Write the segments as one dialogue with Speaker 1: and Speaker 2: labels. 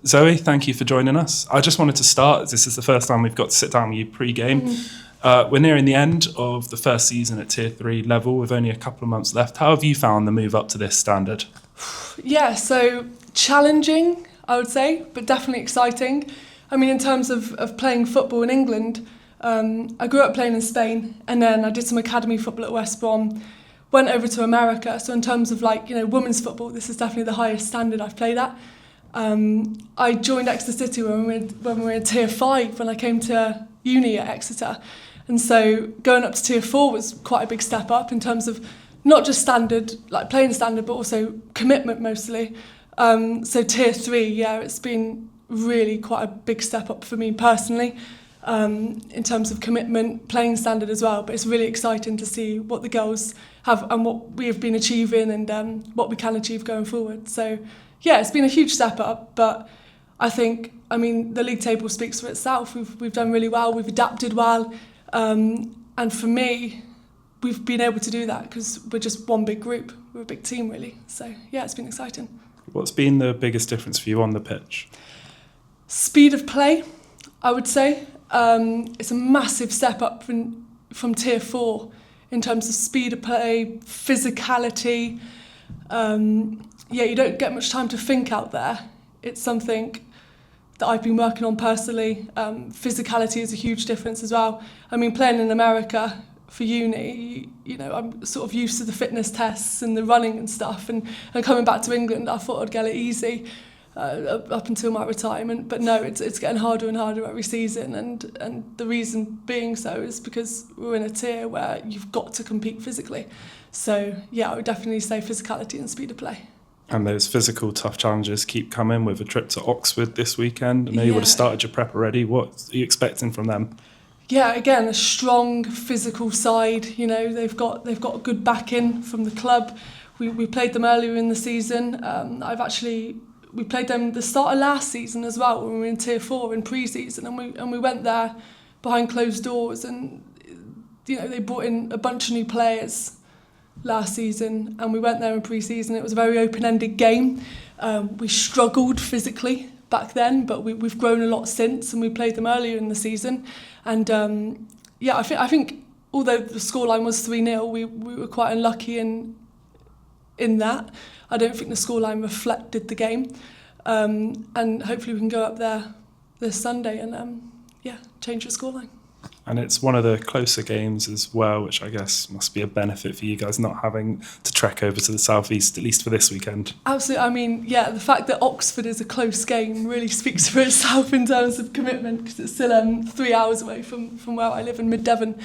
Speaker 1: Zoe, thank you for joining us. I just wanted to start, as this is the first time we've got to sit down with you pre-game. We're nearing the end of the first season at Tier 3 level with only a couple of months left. How have you found the move up to this standard?
Speaker 2: Yeah, so challenging, I would say, but definitely exciting. I mean, in terms of playing football in England, I grew up playing in Spain, and then I did some academy football at West Brom, went over to America. So in terms of women's football, this is definitely the highest standard I've played at. I joined Exeter City when we were in Tier 5 when I came to uni at Exeter. And so going up to Tier 4 was quite a big step up in terms of not just standard, like playing standard, but also commitment mostly. So Tier 3, yeah, it's been really quite a big step up for me personally in terms of commitment, playing standard as well. But it's really exciting to see what the girls have and what we have been achieving and what we can achieve going forward. So yeah, it's been a huge step up, but I think, I mean, the league table speaks for itself. We've done really well, we've adapted well, and for me, we've been able to do that because we're just one big group. We're a big team, really. So yeah, it's been exciting.
Speaker 1: What's been the biggest difference for you on the pitch?
Speaker 2: Speed of play, I would say. It's a massive step up from Tier 4 in terms of speed of play, physicality. Yeah, you don't get much time to think out there. It's something that I've been working on personally. Physicality is a huge difference as well. I mean, playing in America for uni, you know, I'm sort of used to the fitness tests and the running and stuff. And coming back to England, I thought I'd get it easy up until my retirement. But no, it's getting harder and harder every season. And the reason being so is because we're in a tier where you've got to compete physically. So yeah, I would definitely say physicality and speed of play.
Speaker 1: And those physical tough challenges keep coming with a trip to Oxford this weekend. I know you would have started your prep already. What are you expecting from them?
Speaker 2: Yeah, again, a strong physical side. You know, they've got a good backing from the club. We played them earlier in the season. We played them the start of last season as well when we were in Tier 4 in pre-season, and we went there behind closed doors, and you know, they brought in a bunch of new players last season, and we went there in pre-season. It was a very open-ended game. We struggled physically back then, but we've grown a lot since, and we played them earlier in the season. And yeah, I think although the scoreline was 3-0, we were quite unlucky in that. I don't think the scoreline reflected the game, and hopefully we can go up there this Sunday and change the scoreline.
Speaker 1: And it's one of the closer games as well, which I guess must be a benefit for you guys not having to trek over to the southeast, at least for this weekend.
Speaker 2: Absolutely. I mean, yeah, the fact that Oxford is a close game really speaks for itself in terms of commitment, because it's still 3 hours away from where I live in Mid-Devon.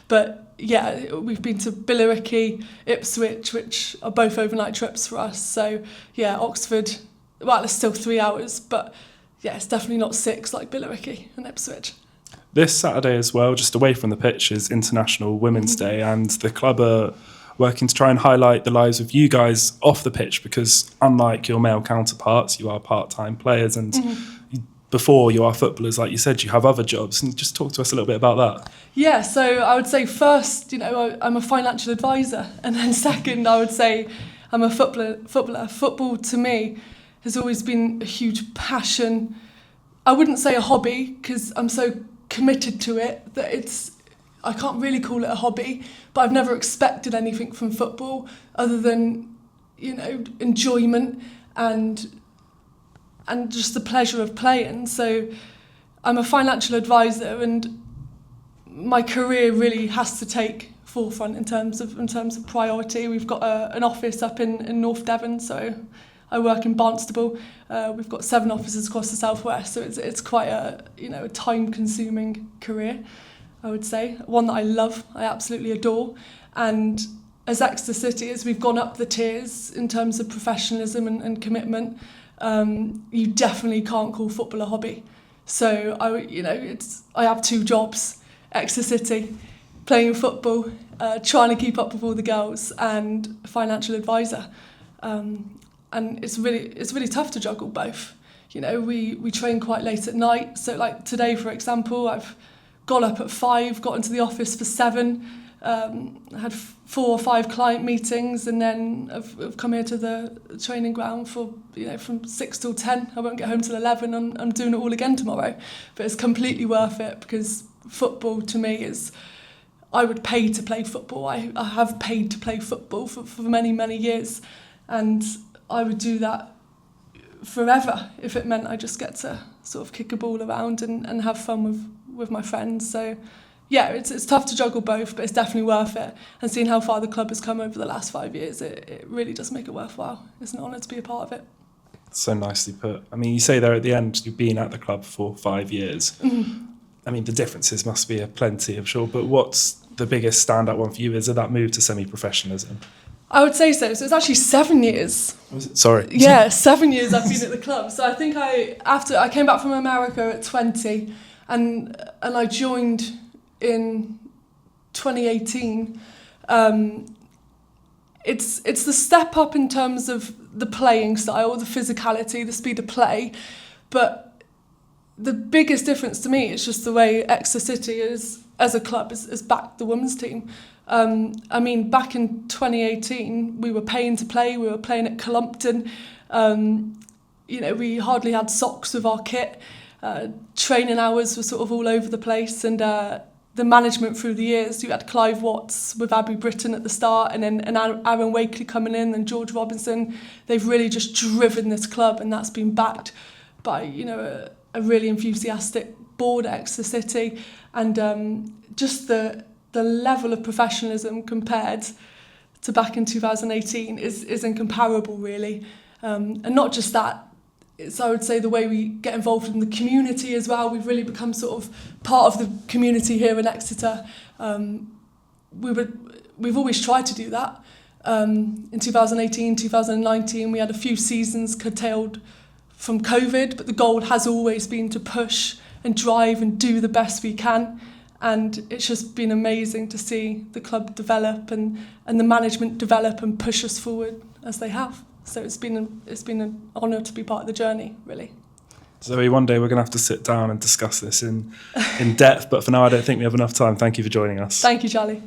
Speaker 2: But yeah, we've been to Billericay, Ipswich, which are both overnight trips for us. So yeah, Oxford, well, it's still 3 hours, but yeah, it's definitely not 6 like Billericay and Ipswich.
Speaker 1: This Saturday as well, just away from the pitch, is International Women's Day, and the club are working to try and highlight the lives of you guys off the pitch, because unlike your male counterparts, you are part-time players, and before you are footballers, like you said, you have other jobs. And just talk to us a little bit about that.
Speaker 2: Yeah, so I would say first, you know, I'm a financial advisor, and then second, I would say I'm a footballer. Football to me has always been a huge passion. I wouldn't say a hobby, because I'm so committed to it that I can't really call it a hobby, but I've never expected anything from football other than, you know, enjoyment and just the pleasure of playing. So I'm a financial advisor, and my career really has to take forefront in terms of priority. We've got an office up in North Devon, so I work in Barnstable. We've got 7 offices across the southwest, so it's quite a time-consuming career, I would say. One that I love, I absolutely adore. And as Exeter City, as we've gone up the tiers in terms of professionalism and commitment, you definitely can't call football a hobby. So I have 2 jobs: Exeter City, playing football, trying to keep up with all the girls, and financial advisor. And it's really tough to juggle both. You know, we train quite late at night. So like today, for example, I've got up at 5, got into the office for 7, had 4 or 5 client meetings, and then I've come here to the training ground for, from 6 till 10. I won't get home till 11. I'm doing it all again tomorrow, but it's completely worth it, because football to me is, I would pay to play football. I have paid to play football for many, many years, and I would do that forever if it meant I just get to sort of kick a ball around and have fun with my friends. So yeah, it's tough to juggle both, but it's definitely worth it. And seeing how far the club has come over the last 5 years, it really does make it worthwhile. It's an honour to be a part of it.
Speaker 1: So nicely put. I mean, you say there at the end, you've been at the club for 5 years. Mm-hmm. I mean, the differences must be plenty, I'm sure, but what's the biggest standout one for you? Is it that move to semi-professionalism?
Speaker 2: I would say so. So it's actually 7 years.
Speaker 1: Was it? Sorry.
Speaker 2: Yeah, 7 years I've been at the club. So I think after I came back from America at 20, and I joined in 2018. It's the step up in terms of the playing style, the physicality, the speed of play, but the biggest difference to me is just the way Exeter City is, as a club, has backed the women's team. I mean, back in 2018, we were paying to play. We were playing at Columpton. We hardly had socks with our kit. Training hours were sort of all over the place, and the management through the years, you had Clive Watts with Abby Britton at the start, and then Aaron Wakely coming in, and George Robinson. They've really just driven this club, and that's been backed by a really enthusiastic board at Exeter City, and just the level of professionalism compared to back in 2018 is incomparable, really. And not just that, it's, I would say, the way we get involved in the community as well. We've really become sort of part of the community here in Exeter. We've always tried to do that. In 2018, 2019, we had a few seasons curtailed from COVID, but the goal has always been to push and drive and do the best we can. And it's just been amazing to see the club develop and the management develop and push us forward as they have. So it's been an honour to be part of the journey, really.
Speaker 1: Zoe, one day we're going to have to sit down and discuss this in depth, but for now I don't think we have enough time. Thank you for joining us.
Speaker 2: Thank you, Charlie.